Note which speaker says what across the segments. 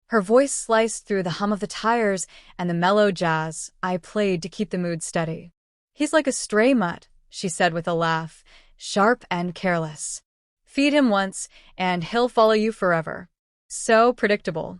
Speaker 1: Her voice sliced through the hum of the tires and the mellow jazz I played to keep the mood steady. "He's like a stray mutt," she said with a laugh, "sharp and careless. Feed him once, and he'll follow you forever. So predictable."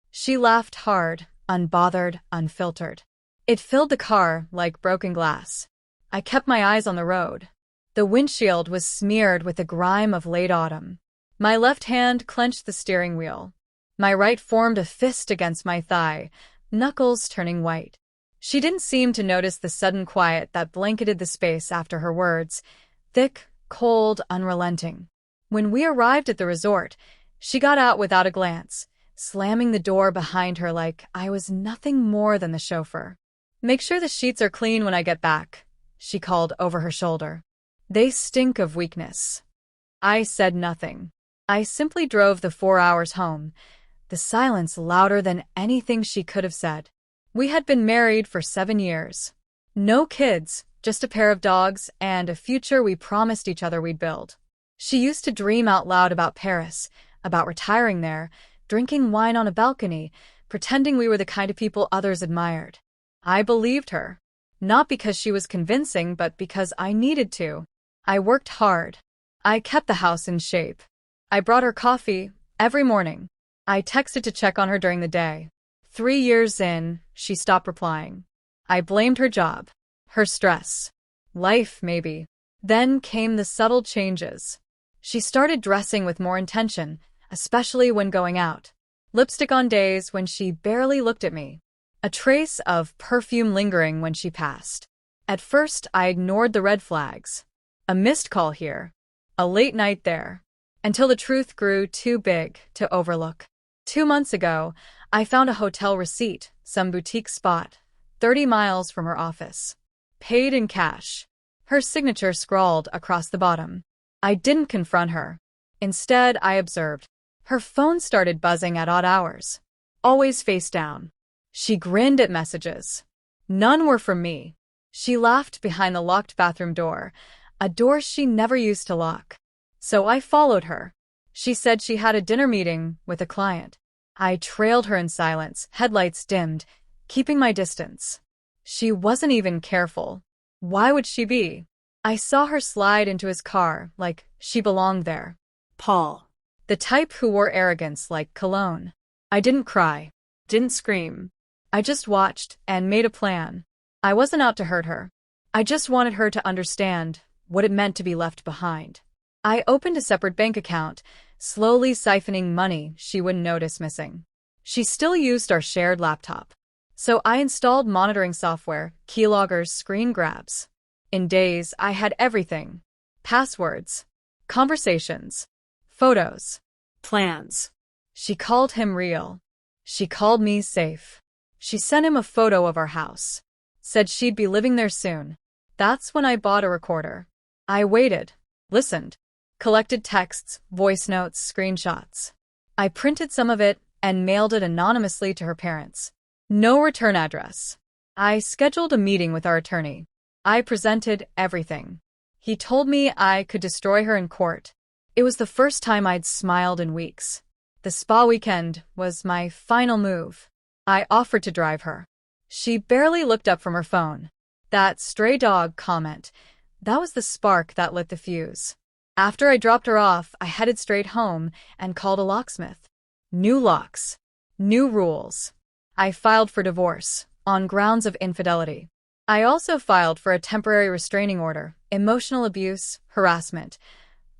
Speaker 1: She laughed hard, unbothered, unfiltered. It filled the car like broken glass. I kept my eyes on the road. The windshield was smeared with the grime of late autumn. My left hand clenched the steering wheel. My right formed a fist against my thigh, knuckles turning white. She didn't seem to notice the sudden quiet that blanketed the space after her words, thick, cold, unrelenting. When we arrived at the resort, she got out without a glance, slamming the door behind her like I was nothing more than the chauffeur. "Make sure the sheets are clean when I get back," she called over her shoulder. "They stink of weakness." I said nothing. I simply drove the 4 hours home, the silence louder than anything she could have said. We had been married for 7 years. No kids, just a pair of dogs and a future we promised each other we'd build. She used to dream out loud about Paris, about retiring there, drinking wine on a balcony, pretending we were the kind of people others admired. I believed her. Not because she was convincing, but because I needed to. I worked hard. I kept the house in shape. I brought her coffee every morning. I texted to check on her during the day. 3 years in, she stopped replying. I blamed her job, her stress, life maybe. Then came the subtle changes. She started dressing with more intention, especially when going out. Lipstick on days when she barely looked at me. A trace of perfume lingering when she passed. At first, I ignored the red flags. A missed call here, a late night there, until the truth grew too big to overlook. 2 months ago, I found a hotel receipt, some boutique spot, 30 miles from her office. Paid in cash. Her signature scrawled across the bottom. I didn't confront her. Instead, I observed. Her phone started buzzing at odd hours. Always face down. She grinned at messages. None were from me. She laughed behind the locked bathroom door, a door she never used to lock. So I followed her. She said she had a dinner meeting with a client. I trailed her in silence, headlights dimmed, keeping my distance. She wasn't even careful. Why would she be? I saw her slide into his car like she belonged there. Paul. The type who wore arrogance like cologne. I didn't cry, didn't scream. I just watched and made a plan. I wasn't out to hurt her. I just wanted her to understand what it meant to be left behind. I opened a separate bank account, slowly siphoning money she wouldn't notice missing. She still used our shared laptop. So I installed monitoring software, keyloggers, screen grabs. In days, I had everything. Passwords, conversations, photos, plans. She called him real. She called me safe. She sent him a photo of our house. Said she'd be living there soon. That's when I bought a recorder. I waited, listened, collected texts, voice notes, screenshots. I printed some of it and mailed it anonymously to her parents. No return address. I scheduled a meeting with our attorney. I presented everything. He told me I could destroy her in court. It was the first time I'd smiled in weeks. The spa weekend was my final move. I offered to drive her. She barely looked up from her phone. That stray dog comment, that was the spark that lit the fuse. After I dropped her off, I headed straight home and called a locksmith. New locks. New rules. I filed for divorce, on grounds of infidelity. I also filed for a temporary restraining order, emotional abuse, harassment,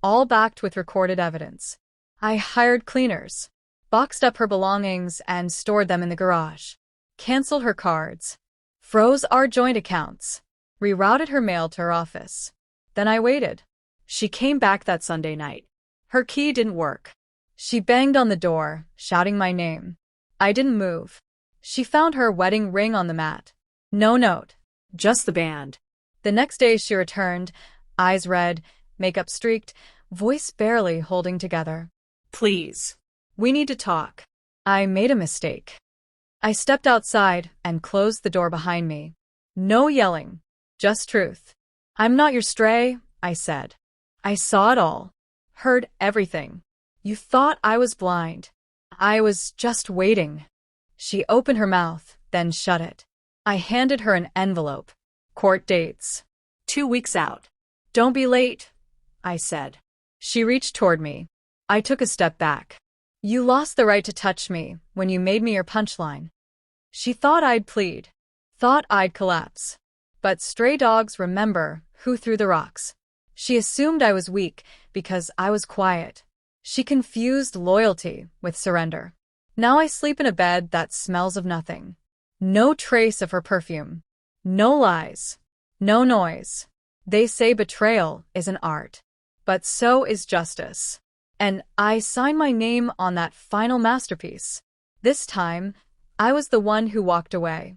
Speaker 1: all backed with recorded evidence. I hired cleaners, boxed up her belongings and stored them in the garage, canceled her cards, froze our joint accounts, rerouted her mail to her office. Then I waited. She came back that Sunday night. Her key didn't work. She banged on the door, shouting my name. I didn't move. She found her wedding ring on the mat. No note, just the band. The next day she returned, eyes red, makeup streaked, voice barely holding together. Please. We need to talk. I made a mistake. I stepped outside and closed the door behind me. No yelling, just truth. I'm not your stray, I said. I saw it all. Heard everything. You thought I was blind. I was just waiting. She opened her mouth, then shut it. I handed her an envelope. Court dates. 2 weeks out. Don't be late, I said. She reached toward me. I took a step back. You lost the right to touch me when you made me your punchline. She thought I'd plead. Thought I'd collapse. But stray dogs remember who threw the rocks. She assumed I was weak because I was quiet. She confused loyalty with surrender. Now I sleep in a bed that smells of nothing. No trace of her perfume. No lies. No noise. They say betrayal is an art. But so is justice. And I sign my name on that final masterpiece. This time, I was the one who walked away.